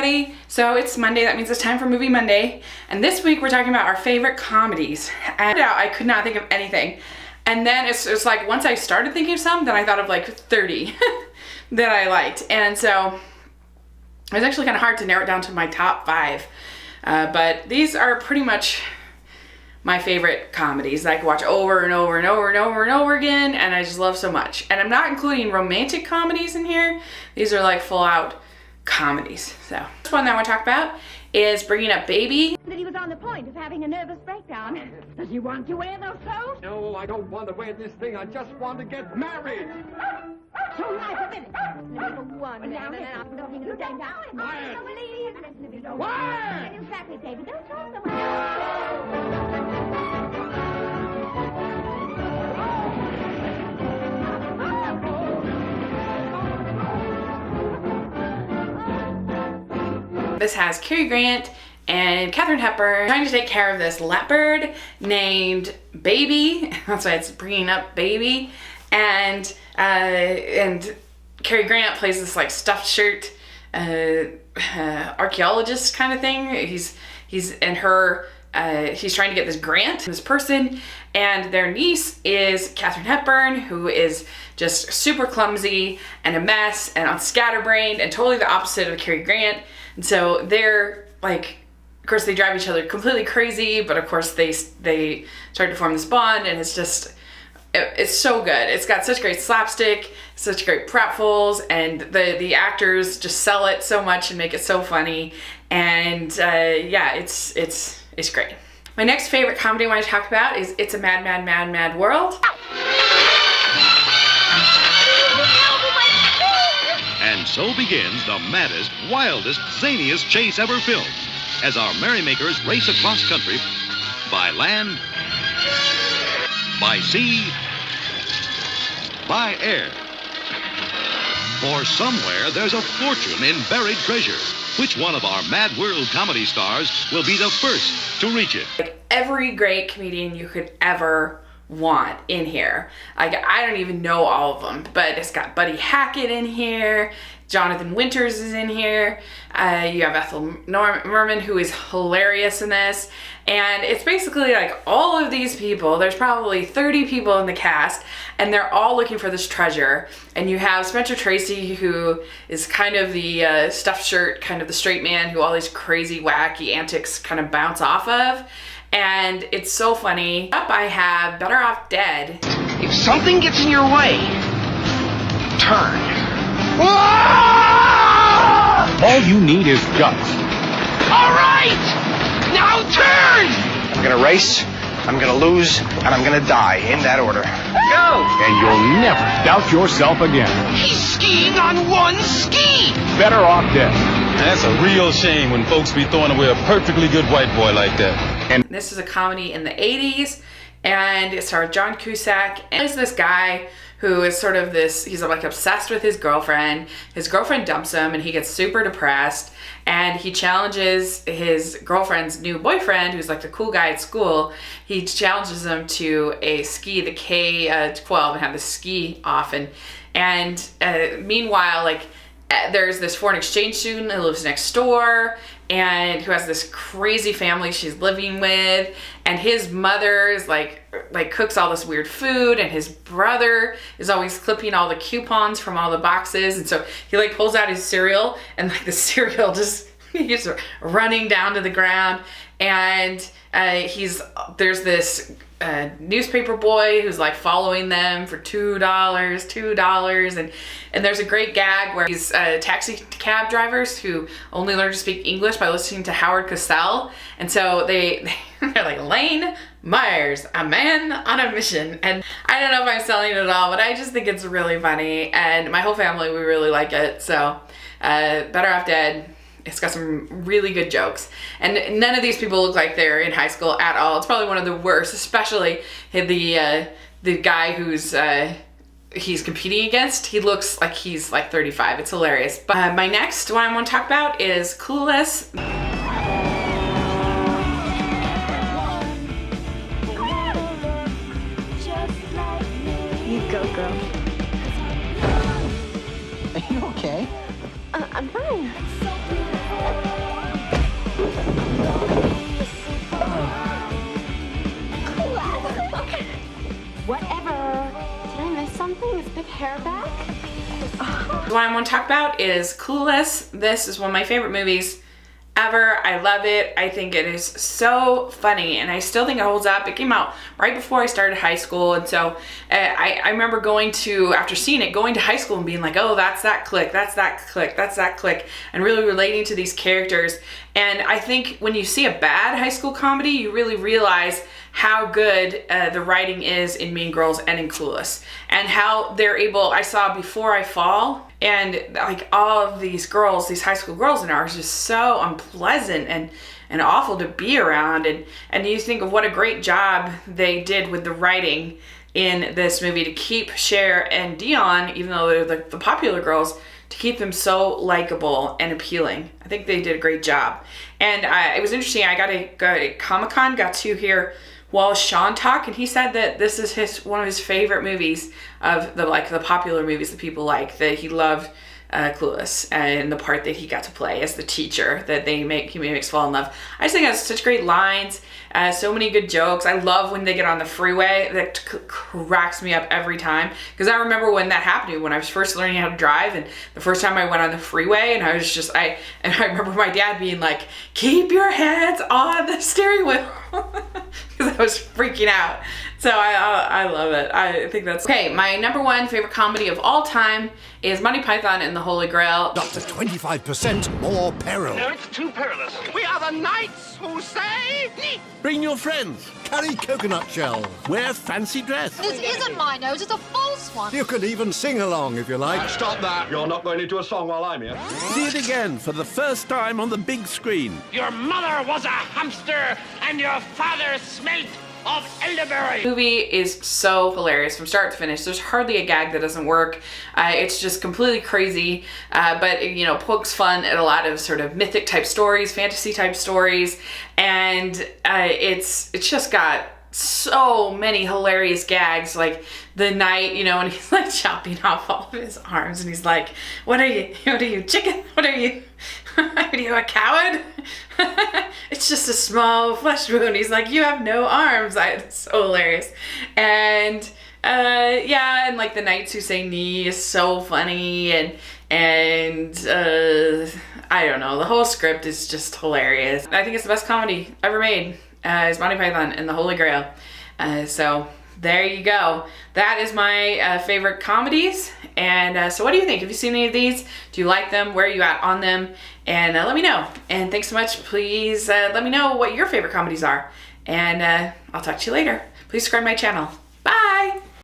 everybody. So it's Monday, that means it's time for Movie Monday. And this week we're talking about our favorite comedies. And I could not think of anything. And then it's like once I started thinking of some, then I thought of like 30 that I liked. And so it was actually kind of hard to narrow it down to my top 5. But these are pretty much my favorite comedies that I can watch over and over and over and over and over again, and I just love so much. And I'm not including romantic comedies in here. These are like full out comedies. So this one that I want to talk about is Bringing Up Baby. That he was on the point of having a nervous breakdown. Does he want to wear those clothes? No, I don't want to wear this thing. I just want to get married. So nice a minute. Number one. Now, don't even stand down. Quiet. Please. Quiet. Exactly, David. Don't talk so much. This has Cary Grant and Katharine Hepburn trying to take care of this leopard named Baby. That's why it's Bringing Up Baby. And Cary Grant plays this like stuffed shirt archaeologist kind of thing. He's trying to get this grant, this person, and their niece is Katharine Hepburn, who is just super clumsy and a mess and scatterbrained and totally the opposite of Cary Grant. And so they're like, of course they drive each other completely crazy, but of course they start to form this bond, and it's just, it's so good. It's got such great slapstick, such great pratfalls, and the actors just sell it so much and make it so funny. And yeah, it's great. My next favorite comedy I want to talk about is It's a Mad, Mad, Mad, Mad World. And so begins the maddest, wildest, zaniest chase ever filmed as our merrymakers race across country by land, by sea, by air. For somewhere there's a fortune in buried treasure. Which one of our Mad World comedy stars will be the first to reach it? Like every great comedian you could ever want in here. Like I don't even know all of them, but it's got Buddy Hackett in here. Jonathan Winters is in here. You have Ethel Merman, who is hilarious in this. And it's basically like all of these people, there's probably 30 people in the cast, and they're all looking for this treasure. And you have Spencer Tracy, who is kind of the stuffed shirt, kind of the straight man who all these crazy, wacky antics kind of bounce off of. And it's so funny. Up I have Better Off Dead. If something gets in your way, turn. All you need is guts. All right! Now turn! I'm gonna race, I'm gonna lose, and I'm gonna die in that order. Go! And you'll never doubt yourself again. He's skiing on one ski! Better Off Dead. That's a real shame when folks be throwing away a perfectly good white boy like that. And this is a comedy in the 80s, and it stars John Cusack. And there's this guy who is sort of this, he's like obsessed with his girlfriend. His girlfriend dumps him and he gets super depressed, and he challenges his girlfriend's new boyfriend, who's like the cool guy at school. He challenges him to a ski, the K-12, and have the ski off. And meanwhile, like there's this foreign exchange student who lives next door and who has this crazy family she's living with, and his mother is like cooks all this weird food, and his brother is always clipping all the coupons from all the boxes, and so he like pulls out his cereal, and like the cereal just he's running down to the ground. And there's this newspaper boy who's like following them for $2, and there's a great gag where these taxi cab drivers who only learn to speak English by listening to Howard Cosell, and so they're like, Lane Myers, a man on a mission. And I don't know if I'm selling it at all, but I just think it's really funny, and my whole family, we really like it. So Better Off Dead. It's got some really good jokes, and none of these people look like they're in high school at all. It's probably one of the worst, especially the guy who's he's competing against. He looks like he's like 35. It's hilarious. But my next one I want to talk about is Clueless. You go, girl. Are you okay? I'm fine. Whatever. Did I miss something? Is Big Hair back? What I want to talk about is Clueless. This is one of my favorite movies ever. I love it. I think it is so funny, and I still think it holds up. It came out right before I started high school, and so I remember after seeing it, going to high school and being like, oh, that's that clique, that's that clique, that's that clique, and really relating to these characters. And I think when you see a bad high school comedy, you really realize how good the writing is in Mean Girls and in Clueless, and how they're able. I saw Before I Fall, and like all of these girls, these high school girls in there are just so unpleasant and awful to be around, and you think of what a great job they did with the writing in this movie to keep Cher and Dion, even though they're the popular girls, to keep them so likable and appealing. I think they did a great job. And it was interesting. I got a Comic-Con, got to hear Wallace Shawn talk, and he said that this is one of his favorite movies of the popular movies that people like, that he loved Clueless and the part that he got to play as the teacher that he makes fall in love. I just think it has such great lines, so many good jokes. I love when they get on the freeway. That cracks me up every time, because I remember when that happened to me when I was first learning how to drive, and the first time I went on the freeway, and I remember my dad being like, keep your hands on the steering wheel, because I was freaking out. So I love it. I think that's okay. My number one favorite comedy of all time is Monty Python and the Holy Grail. Up to 25% more peril. No, it's too perilous. We are the knights who say... Bring your friends. Carry coconut shells. Wear fancy dress. This isn't my nose, it's a false one. You could even sing along if you like. Stop that. You're not going into a song while I'm here. See it again for the first time on the big screen. Your mother was a hamster and your father smelt of elderberry. The movie is so hilarious from start to finish. There's hardly a gag that doesn't work. It's just completely crazy, but it pokes fun at a lot of sort of mythic type stories, fantasy type stories, and it's just got so many hilarious gags, like the night, and he's like chopping off all of his arms, and he's like, what are you, chicken? What are you? Are you a coward? It's just a small flesh wound. He's like, you have no arms. It's so hilarious. And and like the Knights Who Say Knee is so funny, and I don't know, the whole script is just hilarious. I think it's the best comedy ever made. Is Monty Python and the Holy Grail. So there you go. That is my favorite comedies. And so what do you think? Have you seen any of these? Do you like them? Where are you at on them? And let me know. And thanks so much. Please let me know what your favorite comedies are. And I'll talk to you later. Please subscribe to my channel. Bye!